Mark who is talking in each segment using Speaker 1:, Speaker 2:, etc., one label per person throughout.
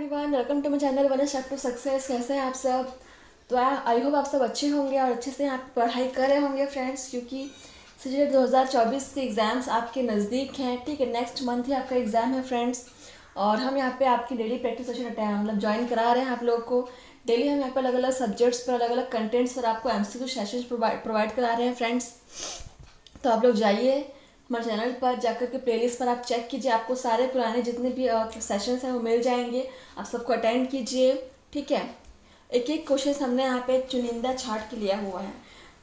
Speaker 1: Everyone, welcome to my channel one step to success. कैसे हैं आप सब? तो आई होप आप सब अच्छे होंगे और अच्छे से आप पढ़ाई कर रहे होंगे फ्रेंड्स, क्योंकि सीजीएल 2024 के एग्ज़ाम्स आपके नज़दीक हैं। ठीक है, नेक्स्ट मंथ ही आपका एग्ज़ाम है फ्रेंड्स। और हम यहाँ पे आपकी डेली प्रैक्टिस सेशन मतलब ज्वाइन करा रहे हैं आप लोग को। डेली हम यहाँ पर अलग अलग सब्जेक्ट्स पर, अलग अलग कंटेंट्स पर आपको एमसीक्यू सेशंस प्रोवाइड करा रहे हैं फ्रेंड्स। तो आप लोग जाइए हमारे चैनल पर जाकर के प्लेलिस्ट पर आप चेक कीजिए, आपको सारे पुराने जितने भी सेशंस हैं वो मिल जाएंगे। आप सबको अटेंड कीजिए। ठीक है, एक एक क्वेश्चन हमने यहाँ पे चुनिंदा छाट के लिया हुआ है।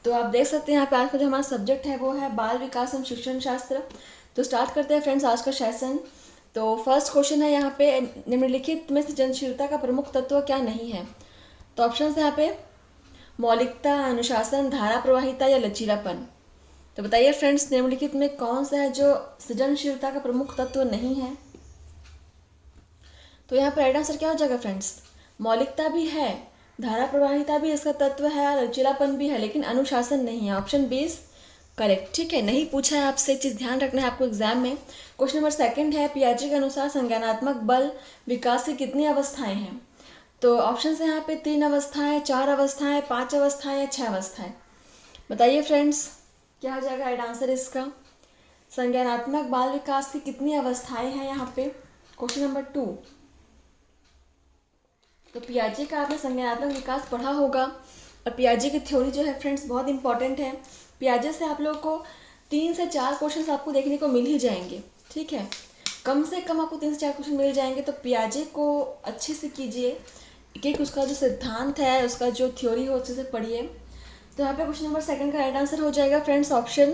Speaker 1: तो आप देख सकते हैं यहाँ पे आज का जो हमारा सब्जेक्ट है वो है बाल विकास एवं शिक्षण शास्त्र। तो स्टार्ट करते हैं फ्रेंड्स आज का सेशन। तो फर्स्ट क्वेश्चन है यहाँ पे, निम्नलिखित में सृजनशीलता का प्रमुख तत्व क्या नहीं है? तो ऑप्शन है यहाँ पे मौलिकता, अनुशासन, धारा प्रवाहिता या लचीलापन। तो बताइए फ्रेंड्स, निम्नलिखित में कौन सा है जो सृजनशीलता का प्रमुख तत्व नहीं है? तो यहाँ पर राइट आंसर क्या हो जाएगा फ्रेंड्स? मौलिकता भी है, धारा प्रवाहिता भी इसका तत्व है, लचीलापन भी है, लेकिन अनुशासन नहीं है। Option 20 correct. ठीक है, नहीं पूछा है आपसे, चीज़ ध्यान रखना है आपको एग्जाम में। क्वेश्चन नंबर सेकंड है, पियाजे के अनुसार संज्ञानात्मक बल विकास की कितनी अवस्थाएं हैं? तो ऑप्शन है यहाँ पे 3 अवस्थाएं, 4 अवस्थाएं, 5 अवस्थाएं या 6 अवस्थाएं। बताइए फ्रेंड्स, क्या हो जाएगा राइट आंसर इसका? संज्ञानात्मक बाल विकास की कितनी अवस्थाएं हैं यहाँ पे? Question number 2। तो पियाजे का आपने संज्ञानात्मक विकास पढ़ा होगा, और पियाजे की थ्योरी जो है फ्रेंड्स बहुत इंपॉर्टेंट है। पियाजे से आप लोग को 3 से 4 क्वेश्चन आपको देखने को मिल ही जाएंगे। ठीक है, कम से कम आपको 3 से 4 क्वेश्चन मिल जाएंगे। तो पियाजे को अच्छे से कीजिए, एक एक उसका जो सिद्धांत है, उसका जो थ्योरी हो अच्छे से पढ़िए। तो यहाँ पे क्वेश्चन नंबर सेकंड का राइट आंसर हो जाएगा फ्रेंड्स ऑप्शन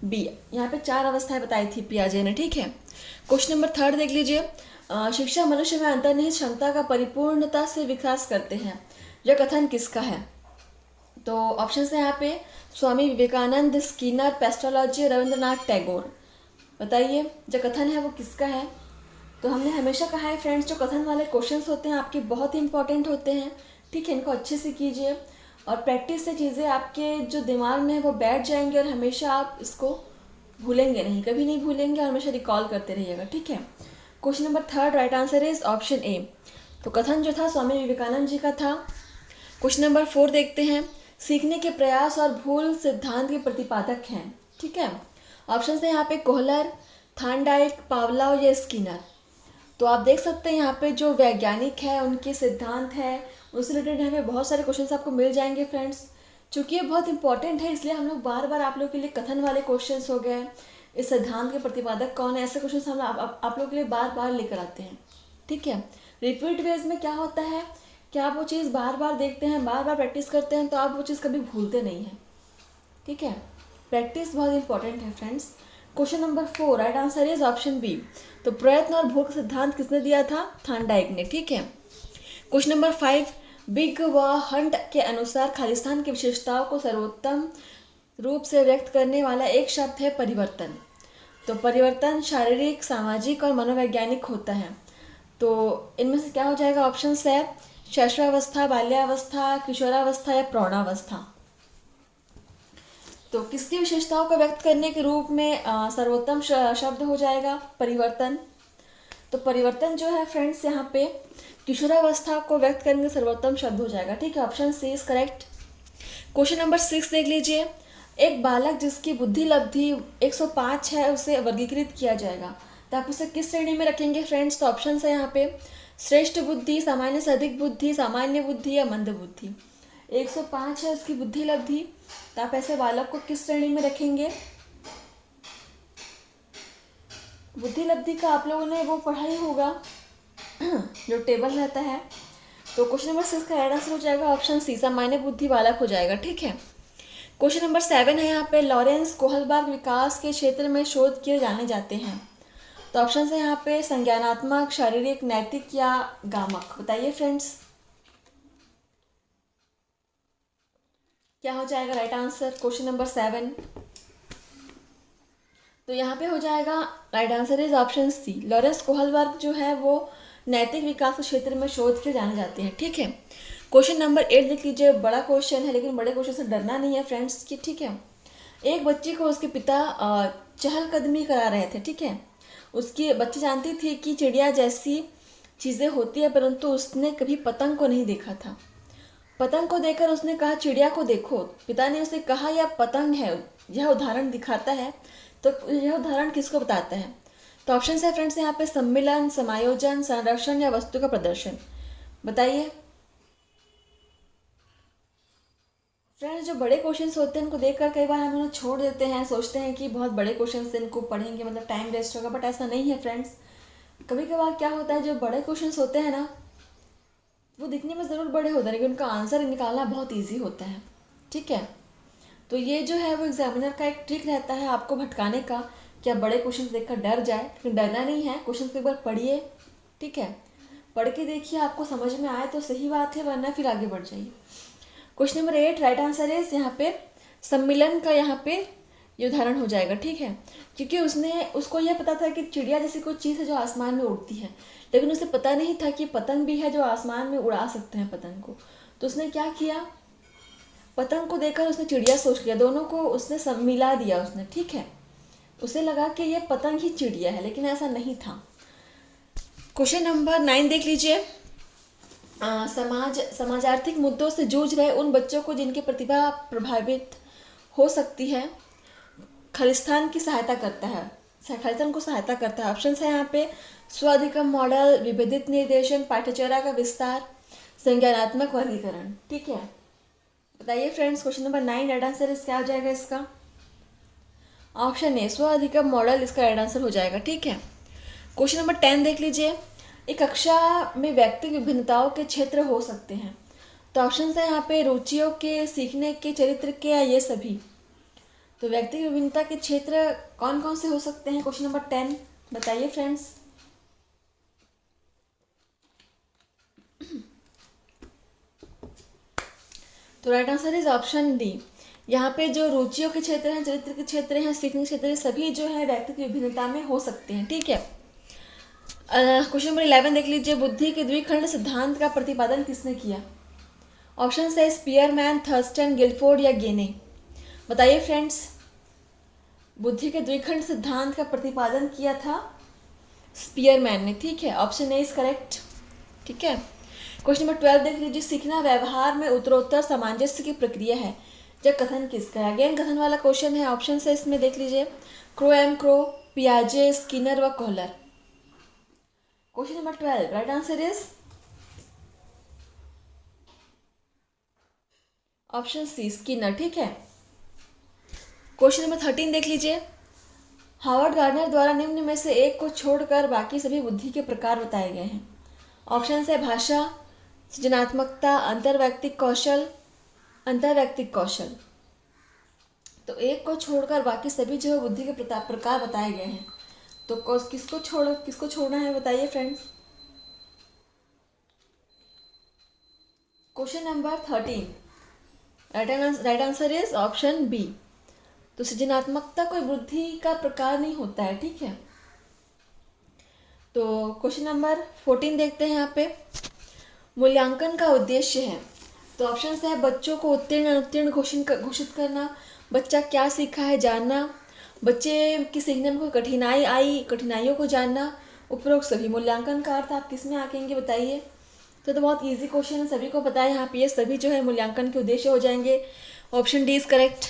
Speaker 1: बी। यहाँ पे 4 अवस्थाएं बताई थी पियाजे ने। ठीक है, क्वेश्चन नंबर थर्ड देख लीजिए, शिक्षा मनुष्य में अंतर्निहित क्षमता का परिपूर्णता से विकास करते हैं, यह कथन किसका है? तो ऑप्शन है यहाँ पे स्वामी विवेकानंद, स्किनर, पेस्टोलॉजी, रविंद्रनाथ टैगोर। बताइए जो कथन है वो किसका है? तो हमने हमेशा कहा है फ्रेंड्स, जो कथन वाले क्वेश्चंस होते हैं आपके बहुत इंपॉर्टेंट होते हैं। ठीक है, इनको अच्छे से कीजिए और प्रैक्टिस से चीज़ें आपके जो दिमाग में है वो बैठ जाएंगे, और हमेशा आप इसको भूलेंगे नहीं, कभी नहीं भूलेंगे, और हमेशा रिकॉल करते रहिएगा। ठीक है, question number third right answer is option A. तो कथन जो था स्वामी विवेकानंद जी का था। क्वेश्चन नंबर 4 देखते हैं, सीखने के प्रयास और भूल सिद्धांत के प्रतिपादक हैं। ठीक है, ऑप्शन है यहाँ पे कोहलर, थांडाइक, पावलोव या स्किनर। तो आप देख सकते हैं यहाँ पे जो वैज्ञानिक है उनके सिद्धांत है, उससे रिलेटेड यहाँ पे बहुत सारे क्वेश्चंस आपको मिल जाएंगे फ्रेंड्स। चूँकि ये बहुत इंपॉर्टेंट है, इसलिए हम लोग बार बार आप लोग के लिए कथन वाले क्वेश्चंस हो गए, इस सिद्धांत के प्रतिपादक कौन है, ऐसे क्वेश्चंस हम आप लोग के लिए बार बार लेकर आते हैं। ठीक है, रिपीट वेज में क्या होता है कि आप वो चीज़ बार बार देखते हैं, बार बार प्रैक्टिस करते हैं, तो आप वो चीज़ कभी भूलते नहीं हैं। ठीक है, प्रैक्टिस बहुत इंपॉर्टेंट है friends. Question number 4 right answer is option B. तो प्रयत्न और भूख सिद्धांत किसने दिया था? थांडाइक ने। ठीक है, क्वेश्चन नंबर 5, बिग व हंट के अनुसार खालिस्तान की विशेषताओं को सर्वोत्तम रूप से व्यक्त करने वाला एक शब्द है परिवर्तन। तो परिवर्तन शारीरिक, सामाजिक और मनोवैज्ञानिक होता है। तो इनमें से क्या हो जाएगा? ऑप्शन है शैशवावस्था, बाल्यावस्था, किशोरावस्था या प्रौढ़ावस्था। तो किसकी विशेषताओं को व्यक्त करने के रूप में सर्वोत्तम शब्द हो जाएगा परिवर्तन? तो परिवर्तन जो है फ्रेंड्स यहाँ पे किशोरावस्था को व्यक्त करने का सर्वोत्तम शब्द हो जाएगा। ठीक है, option C is correct. Question number 6 देख लीजिए, एक बालक जिसकी बुद्धि लब्धि 105 है उसे वर्गीकृत किया जाएगा, तो आप उसे किस श्रेणी में रखेंगे फ्रेंड्स? तो ऑप्शन है यहाँ पे श्रेष्ठ बुद्धि, सामान्य से अधिक बुद्धि, सामान्य बुद्धि या मंद बुद्धि। 105 है उसकी बुद्धि लब्धि, तो आप ऐसे बालक को किस श्रेणी में रखेंगे? बुद्धि लब्धि का आप लोगों ने वो पढ़ा ही होगा जो टेबल रहता है। तो क्वेश्चन नंबर 6 का राइट आंसर हो जाएगा ऑप्शन सी, सामान्य बुद्धि बालक हो जाएगा। ठीक है, क्वेश्चन नंबर 7 है यहाँ पे, लॉरेंस कोहलबर्ग विकास के क्षेत्र में शोध किए जाने जाते हैं। तो ऑप्शन है यहाँ पे संज्ञानात्मक, शारीरिक, नैतिक या गामक। बताइए फ्रेंड्स क्या हो जाएगा राइट आंसर क्वेश्चन नंबर 7? तो यहाँ पे हो जाएगा right answer is option C, Lawrence Kohlberg जो है वो नैतिक विकास के क्षेत्र में शोध किए जाने जाते हैं। ठीक है, क्वेश्चन नंबर 8 देख लीजिए, बड़ा क्वेश्चन है लेकिन बड़े क्वेश्चन से डरना नहीं है फ्रेंड्स की। ठीक है, एक बच्ची को उसके पिता चहलकदमी करा रहे थे। ठीक है, उसकी बच्ची जानती थी कि चिड़िया जैसी चीज़ें होती है, परंतु उसने कभी पतंग को नहीं देखा था। पतंग को देखकर उसने कहा चिड़िया को देखो। पिता ने उसे कहा यह पतंग है। यह उदाहरण दिखाता है, तो यह उदाहरण किसको बताता है? तो ऑप्शन है फ्रेंड्स यहाँ पे सम्मिलन, समायोजन, संरक्षण या वस्तु का प्रदर्शन। बताइए फ्रेंड्स। जो बड़े क्वेश्चंस होते हैं उनको देखकर कई बार हम उन्हें छोड़ देते हैं, सोचते हैं कि बहुत बड़े क्वेश्चंस हैं, इनको पढ़ेंगे मतलब टाइम वेस्ट होगा, बट ऐसा नहीं है फ्रेंड्स। कभी कभार क्या होता है, जो बड़े क्वेश्चंस होते हैं ना, वो दिखने में ज़रूर बड़े होते हैं लेकिन उनका आंसर निकालना बहुत ईजी होता है। ठीक है, तो ये जो है वो एग्जामिनर का एक ट्रिक रहता है आपको भटकाने का, कि आप बड़े क्वेश्चंस देखकर डर जाए, लेकिन डरना नहीं है। क्वेश्चन को एक बार पढ़िए, ठीक है, पढ़ के देखिए, आपको समझ में आए तो सही बात है, वरना फिर आगे बढ़ जाइए। Question number 8 right answer is यहाँ पे सम्मिलन का यहाँ पे ये उदाहरण हो जाएगा। ठीक है, क्योंकि उसको यह पता था कि चिड़िया जैसी कोई चीज़ है जो आसमान में उड़ती है, लेकिन उसे पता नहीं था कि पतंग भी है जो आसमान में उड़ा सकते हैं पतंग को। तो उसने क्या किया, पतंग को देखकर उसने चिड़िया सोच लिया, दोनों को उसने मिला दिया उसने। ठीक है, उसे लगा कि ये पतंग ही चिड़िया है, लेकिन ऐसा नहीं था। क्वेश्चन नंबर 9 देख लीजिए। समाजार्थिक मुद्दों से जूझ रहे उन बच्चों को जिनकी प्रतिभा प्रभावित हो सकती है, खालिस्तान की सहायता करता है, खालिस्तान को सहायता करता है। ऑप्शन है यहाँ पे स्वाधिगम मॉडल, विभेदित निर्देशन, पाठ्यचर्या का विस्तार, संज्ञानात्मक वर्गीकरण। ठीक है, बताइए friends. Question number 9 right answer क्या हो जाएगा इसका? ऑप्शन ए स्वाधिगम मॉडल इसका राइट आंसर हो जाएगा। ठीक है, क्वेश्चन नंबर 10 देख लीजिए। एक कक्षा में व्यक्तिगत विभिन्नताओं के क्षेत्र हो सकते हैं, तो ऑप्शन है यहाँ पे रुचियों के, सीखने के, चरित्र के या ये सभी। तो व्यक्तिगत विभिन्नता के क्षेत्र कौन कौन से हो सकते हैं? क्वेश्चन नंबर 10 बताइए फ्रेंड्स। तो right answer is option D. यहाँ पे जो रुचियों के क्षेत्र हैं, चरित्र के क्षेत्र हैं, सीखने के क्षेत्र, सभी जो है व्यक्तिगत विभिन्नता में हो सकते हैं। ठीक है, क्वेश्चन नंबर 11 देख लीजिए। बुद्धि के द्विखंड सिद्धांत का प्रतिपादन किसने किया? ऑप्शन है स्पीयरमैन, थर्स्टन, गिलफोर्ड या गेने। बताइए फ्रेंड्स। बुद्धि के द्विखंड सिद्धांत का प्रतिपादन किया था स्पीयरमैन ने। ठीक है, ऑप्शन ए इज करेक्ट। ठीक है, क्वेश्चन नंबर 12 देख लीजिए। सीखना व्यवहार में उत्तरोत्तर सामंजस्य की प्रक्रिया है, यह कथन किसका है? अगेन कथन वाला क्वेश्चन है। ऑप्शन है इसमें देख लीजिए क्रो एम क्रो, पियाजे, स्किनर व Kohler. Question number 12 right answer is option C Skinner. ठीक है, क्वेश्चन नंबर 13 देख लीजिए। हार्वर्ड गार्डनर द्वारा निम्न में से एक को छोड़कर बाकी सभी बुद्धि के प्रकार बताए गए हैं। ऑप्शन है भाषा, सृजनात्मकता, अंतर्वैयक्तिक कौशल, अंतर्वैयक्तिक कौशल। तो एक को छोड़कर बाकी सभी जो है बुद्धि के प्रकार बताए गए हैं, तो किसको छोड़ना है बताइए friends. Question number 13 right answer is option B. तो सृजनात्मकता कोई बुद्धि का प्रकार नहीं होता है। ठीक है, तो क्वेश्चन नंबर 14 देखते हैं। यहाँ पे मूल्यांकन का उद्देश्य है, तो ऑप्शन है बच्चों को उत्तीर्ण अनुत्तीर्ण घोषित करना, बच्चा क्या सीखा है जानना, बच्चे की सीखने में कोई कठिनाई आई, कठिनाइयों को जानना, उपरोक्त सभी। मूल्यांकन का अर्थ आप किस में आकेंगे बताइए। तो बहुत इजी क्वेश्चन है, सभी को पता है यहाँ पे, ये सभी जो है मूल्यांकन के उद्देश्य हो जाएंगे। Option D is correct.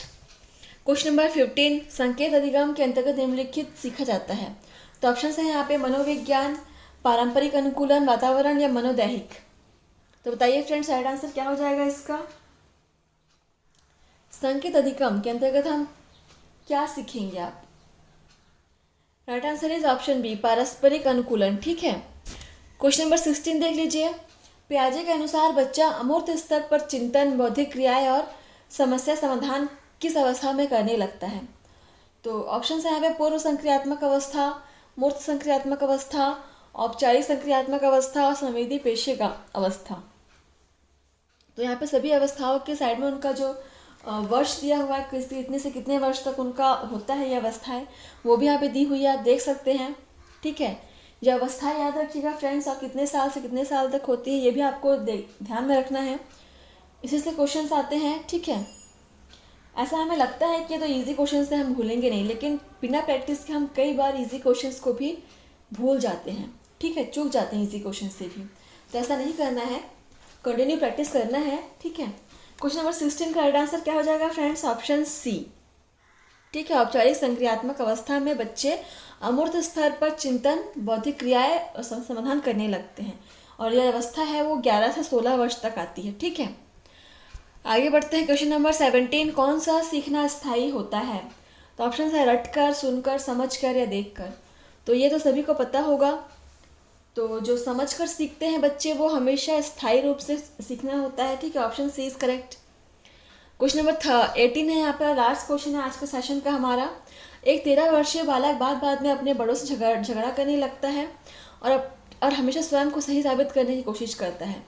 Speaker 1: Question number 15 संकेत अधिगम के अंतर्गत निम्नलिखित सीखा जाता है, तो ऑप्शन है यहाँ पे मनोविज्ञान, पारंपरिक अनुकूलन, वातावरण या मनोदैहिक। तो बताइए फ्रेंड्स राइट आंसर क्या हो जाएगा इसका? संकेत अधिगम के अंतर्गत हम क्या सीखेंगे आप? Right answer is option B पारस्परिक अनुकूलन। ठीक है, क्वेश्चन नंबर 16 देख लीजिए। पियाजे के अनुसार बच्चा अमूर्त स्तर पर चिंतन, बौद्धिक क्रियाएं और समस्या समाधान किस अवस्था में करने लगता है? तो ऑप्शन है यहाँ पे पूर्व संक्रियात्मक अवस्था, मूर्त संक्रियात्मक अवस्था, औपचारिक संक्रियात्मक अवस्था और संवेदी पेशीय अवस्था। तो यहाँ पे सभी अवस्थाओं के साइड में उनका जो वर्ष दिया हुआ है, कितने से कितने वर्ष तक उनका होता है ये अवस्थाएं, वो भी यहाँ पे दी हुई है, आप देख सकते हैं। ठीक है, ये अवस्थाएं याद रखिएगा फ्रेंड्स, और कितने साल से कितने साल तक होती है ये भी आपको ध्यान में रखना है, इसी से क्वेश्चंस आते हैं। ठीक है, ऐसा हमें लगता है कि तो इजी क्वेश्चन से हम भूलेंगे नहीं, लेकिन बिना प्रैक्टिस के हम कई बार इजी क्वेश्चंस को भी भूल जाते हैं। ठीक है, चूक जाते हैं इजी क्वेश्चन से भी, तो ऐसा नहीं करना है, कंटिन्यू प्रैक्टिस करना है, ठीक है। क्वेश्चन नंबर 16 का राइट आंसर क्या हो जाएगा फ्रेंड्स? ऑप्शन सी, ठीक है। औपचारिक संक्रियात्मक अवस्था में बच्चे अमूर्त स्तर पर चिंतन, बौद्धिक क्रियाएं और समाधान करने लगते हैं, और यह अवस्था है वो 11 से 16 वर्ष तक आती है, ठीक है। आगे बढ़ते हैं, क्वेश्चन नंबर 17, कौन सा सीखना स्थायी होता है? तो ऑप्शन है रटकर, सुनकर, समझकर या देखकर। तो ये तो सभी को पता होगा, तो जो समझकर सीखते हैं बच्चे वो हमेशा स्थायी रूप से सीखना होता है, ठीक है। Option C is correct. Question number 18 है, यहाँ पर लास्ट क्वेश्चन है आज के सेशन का हमारा। एक 13 वर्षीय बालक बाद में अपने बड़ों से झगड़ा करने लगता है और हमेशा स्वयं को सही साबित करने की कोशिश करता है।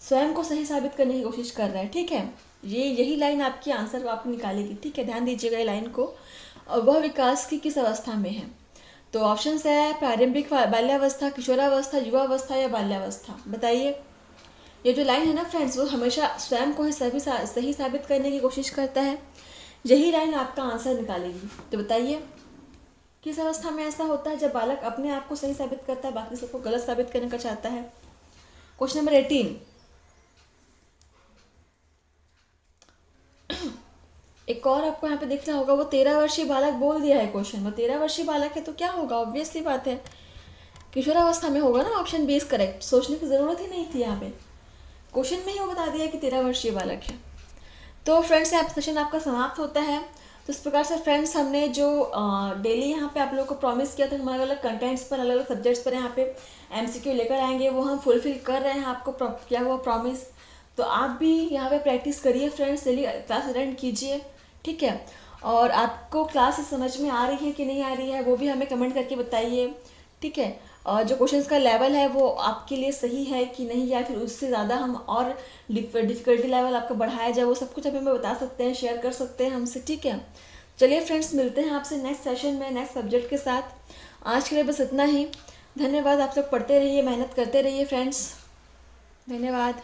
Speaker 1: स्वयं को सही साबित करने की कोशिश कर रहा है, ठीक है। यही लाइन आपकी आंसर आपको निकालेगी, ठीक है, ध्यान दीजिएगा ये लाइन को। और वह विकास की किस अवस्था में है? तो ऑप्शन है प्रारंभिक बाल्यावस्था, किशोरावस्था, युवावस्था या बाल्यावस्था। बताइए, ये जो लाइन है ना फ्रेंड्स, वो हमेशा स्वयं को ही सही साबित करने की कोशिश करता है, यही लाइन आपका आंसर निकालेगी। तो बताइए किस अवस्था में ऐसा होता है जब बालक अपने आप को सही साबित करता है, बाकी सबको गलत साबित करने का चाहता है। क्वेश्चन नंबर 18, एक और आपको यहाँ पे दिख रहा होगा, वो 13 वर्षीय बालक बोल दिया है क्वेश्चन, वो 13 वर्षीय बालक है तो क्या होगा? ऑब्वियस सी बात है किशोरावस्था में होगा ना, ऑप्शन बी इज करेक्ट। सोचने की ज़रूरत ही नहीं थी, यहाँ पे क्वेश्चन में ही वो बता दिया कि 13 वर्षीय बालक है। तो फ्रेंड्स यहाँ सेशन आपका समाप्त होता है। तो इस प्रकार से फ्रेंड्स हमने जो डेली यहाँ पे आप लोगों को प्रॉमिस किया था, हम अलग अलग कंटेंट्स पर, अलग अलग सब्जेक्ट्स पर यहाँ पे MCQ लेकर आएंगे, वो हम फुलफिल कर रहे हैं आपको किया हुआ प्रॉमिस। तो आप भी यहाँ पे प्रैक्टिस करिए फ्रेंड्स, डेली क्लास अटेंड कीजिए, ठीक है। और आपको क्लास समझ में आ रही है कि नहीं आ रही है वो भी हमें कमेंट करके बताइए, ठीक है। और जो क्वेश्चंस का लेवल है वो आपके लिए सही है कि नहीं, या फिर उससे ज़्यादा हम और डिफ़िकल्टी लेवल आपका बढ़ाया जाए, वो सब कुछ आप हमें बता सकते हैं, शेयर कर सकते हैं हमसे, ठीक है। चलिए फ्रेंड्स, मिलते हैं आपसे नेक्स्ट सेशन में नेक्स्ट सब्जेक्ट के साथ। आज के लिए बस इतना ही। धन्यवाद, आप सब पढ़ते रहिए, मेहनत करते रहिए फ्रेंड्स, धन्यवाद।